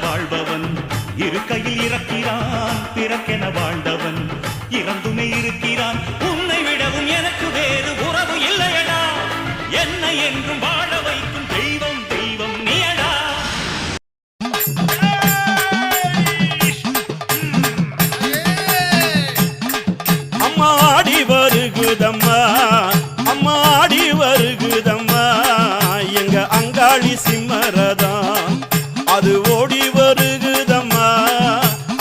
வாழ்பவன் இருக்கையில் இறக்கிறான் பிறக்கென வாழ்ந்தவன் இறந்துமே இருக்கிறான் உன்னை விடவும் எனக்கு வேறு உறவு இல்லையடா என்னை என்றும் வாழ வைக்கும் தெய்வம் தெய்வம் நீயடா. அம்மாடி வருகுதம்மா அம்மாடி வருகுதம்மா எங்க அங்காளி சிம்மரதம் அது ஓடி வருகுதம்மா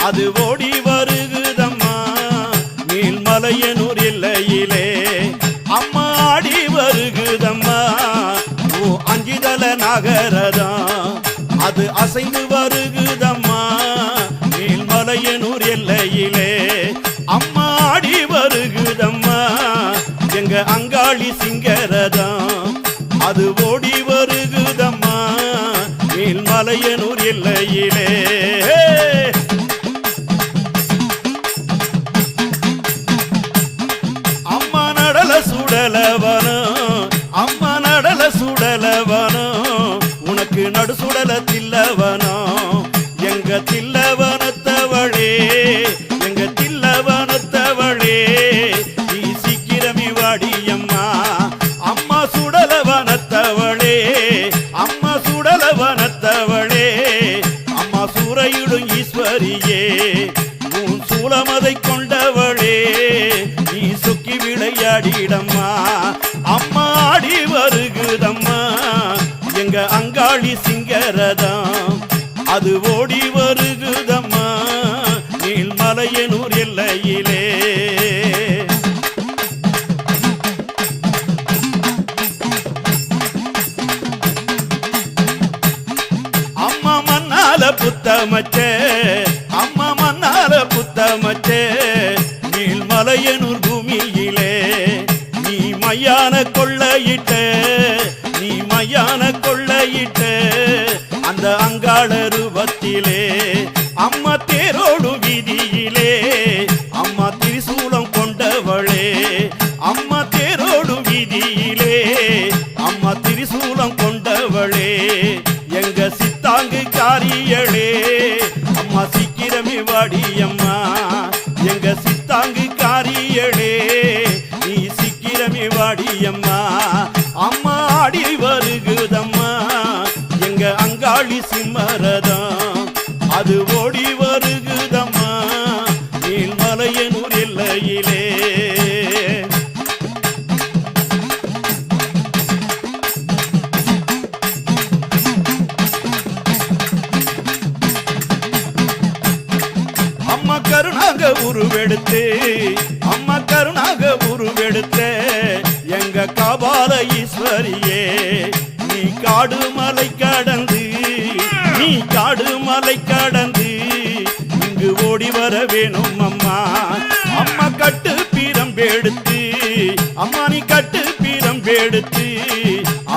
அது ஓடி வருகுதம்மா நீல்மலையனூர் எல்லையிலே அம்மாடி வருகுதம்மா ஓ அஞ்சிதல நகரதம் அது அசைந்து வருகுதம்மா நீல்மலையனூர் எல்லையிலே அம்மாடி வருகுதம்மா எங்க அங்காளி சிங்கரதம் அது ஓடி வருகுதம்மா நீல்மலையனூர் எல்லையிலே. அம்மா நடல சுடலவனும் அம்மா நடல சுடலவனும் உனக்கு நடு சுடல தில்லவனும் எங்க தில்லவனத்தவளே எங்க தில்லவனத்தவளே நீ சீக்கிரமே வாடியம்மா அம்மா சுடலவனத்தவளே அம்மா சுடலவனத்தவளே அம்மா சூறையிடும் ஈஸ்வரியே உன் சூலமதை கொண்டவளே நீ சொக்கி விளையாடிடம்மா அம்மா ஆடி வருகுதம்மா எங்க அங்காளி சிங்கரதம் அது ஓடி வருகுதம்மா நீல்மலையனூர் எல்லையிலே. அம்மா மன்னால புத்தமச்சே அம்மா மன்னால புத்தமச்சே நீல்மலையனூர் பூமியிலே நீ மையான கொள்ளையிட்ட நீ மையான கொள்ளையிட்ட அந்த அங்காள ரூபத்திலே அம்மா தேரோடு வீதியிலே அம்மா திரிசூலம் கொண்டவளே அம்மா தேரோடு வீதியிலே அம்மா திரிசூலம் கொண்டவளே எங்க சித்தாங்கு காரியளே அம்மா சீக்கிரமே வாடியம்மா எங்க சித்தாங்கு காரியளே நீ சீக்கிரமே வாடியம்மா அம்மா ஆடி வருகுதம்மா எங்க அங்காளி சிம்மரதம் அது ஓடி வருகுதம்மா நீல்மலையனூர் எல்லையிலே. அம்மா கருணாக உருவெடுத்து அம்மா கருணாக உருவெடுத்த எங்க காபால ஈஸ்வரியே நீ காடு மலை கடந்து நீ காடு மலை கடந்து இங்கு ஓடி வர வேணும் அம்மா அம்மா கட்டு பீரம்பெடுத்து அம்மா நீ கட்டு பீரம்பெடுத்து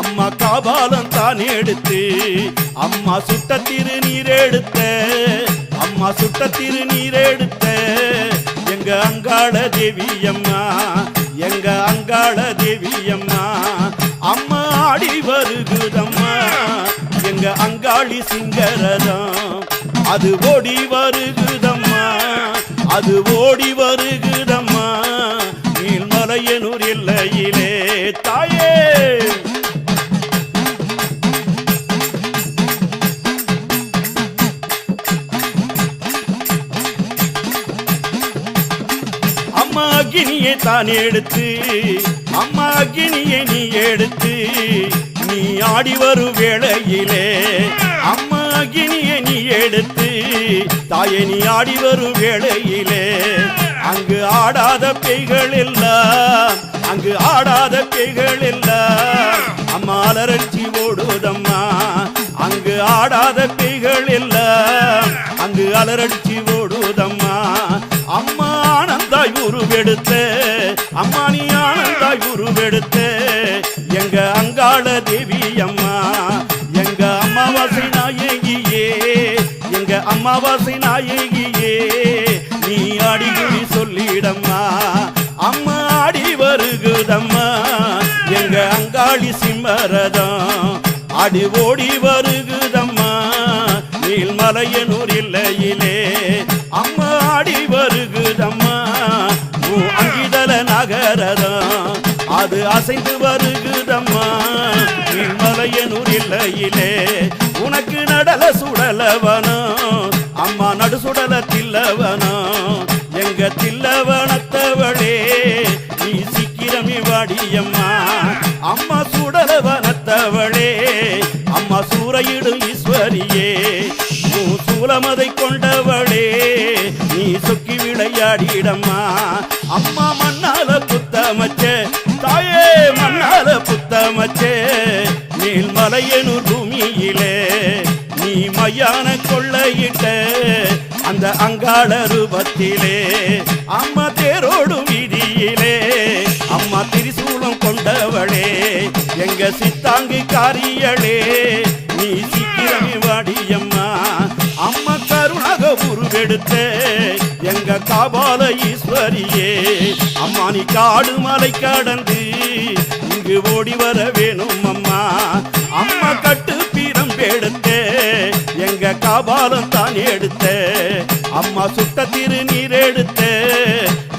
அம்மா காபாலம் தான் எடுத்து அம்மா சுட்ட திருநீர் எடுத்த அம்மா சுட்ட திருநீர் எடுத்த எங்க அங்காள தேவி அம்மா எங்க அங்காள தேவி அம்மா அம்மா ஆடி வருகுதம்மா எங்க அங்காளி சிங்கரதம் அது ஓடி வருகுதம்மா அது ஓடி வருகுதம்மா நீல்மலையனூர் எல்லையிலே தாயே. அம்மா அக்னியை தான் எடுத்து அம்மா அக்னியை நீ எடுத்து நீ ஆடி வரும் வேளையிலே அம்மா அக்னியை நீ எடுத்து தாயை நீ ஆடி வரும் வேளையிலே அங்கு ஆடாத பேய்கள் எல்லாம் அங்கு ஆடாத பேய்கள் எல்லாம் அம்மா அலரட்சி ஓடுதம்மா அங்கு ஆடாத பேய்கள் எல்லாம் அங்கு அலரட்சி ஓடுதம்மா அம்மா ஆனந்தாய் உருவெடுத்த அம்மா நீ ஆனந்தாய் உருவெடுத்த எங்க அங்காள தேவி அம்மா எங்க அம்மாவாசை நாயகியே எங்க அம்மாவாசை நாயகியே நீ ஆடிகுடி சொல்லிடம்மா அம்மா ஆடி வருகுதம்மா எங்க அங்காளி சிம்மரதம் ஆடி ஓடி வருகுதம்மா நீல்மலை மலையனூர் இல்லையிலே அம்மா ஆடி வருகுதம்மா அங்கிதல நகரதான் அது அசைந்து வருகுதம்மா மலையனூர் இல்லையிலே உனக்கு நடல சுடலவனோ அம்மா நடு சுடல தில்லவனோ எங்க தில்லவனத்தவளே நீ சீக்கிரமே வாடியம்மா அம்மா சுடலவனத்தவளே அம்மா சூறையிடும் ஈஸ்வரியே சூலமதை கொண்டவளே நீ சொக்கி விளையாடிடம்மா அம்மா மண்ணால புத்தமச்சே தாயே மண்ணால புத்தமச்சே மேல்மலையனூர் பூமியிலே நீ மையான கொள்ளையிட்ட அந்த அங்காள ரூபத்திலே அம்மா தேரோடும் வீதியிலே அம்மா திரிசூலம் கொண்டவளே எங்க சித்தாங்கு காரியளே நீ சீக்கிரமே வாடியம்மா அம்மா கருணாக உருவெடுத்த எங்க காபால ஈஸ்வரியே அம்மா நீ காடு மலை கடந்து இங்கு ஓடி வர வேணும் அம்மா அம்மா கட்டு பீரம் எடுத்த எங்க காபாலம் தான் எடுத்த அம்மா சுட்ட திருநீர் எடுத்த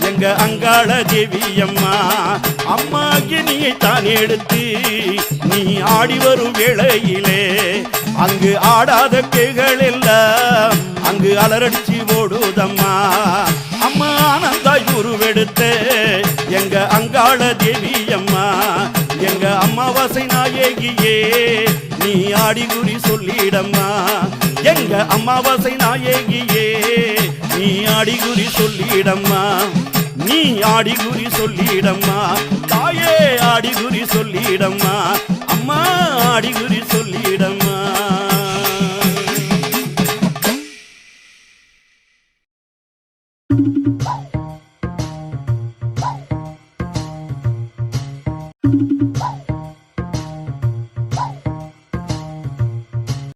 எங்க அங்காள தேவி அம்மா அம்மா அக்னியை தான் எடுத்து நீ ஆடி வரும் வேளையிலே அங்கு ஆடாத பேய்கள் எல்லாம் அங்கு அலரடிச்சு ஓடுதம்மா அம்மா ஆனந்தாய் உருவெடுத்த எங்க அங்காள தேவி அம்மா எங்க அம்மாவாசை நாயகியே நீ ஆடி குறி சொல்லிடம்மா எங்க அம்மாவாசை நாயகியே நீ ஆடி குறி சொல்லிடம்மா நீ ஆடி குறி சொல்லிடம்மா தாயே ஆடி குறி சொல்லிடம்மா அம்மா ஆடி குறி சொல்லிடம்மா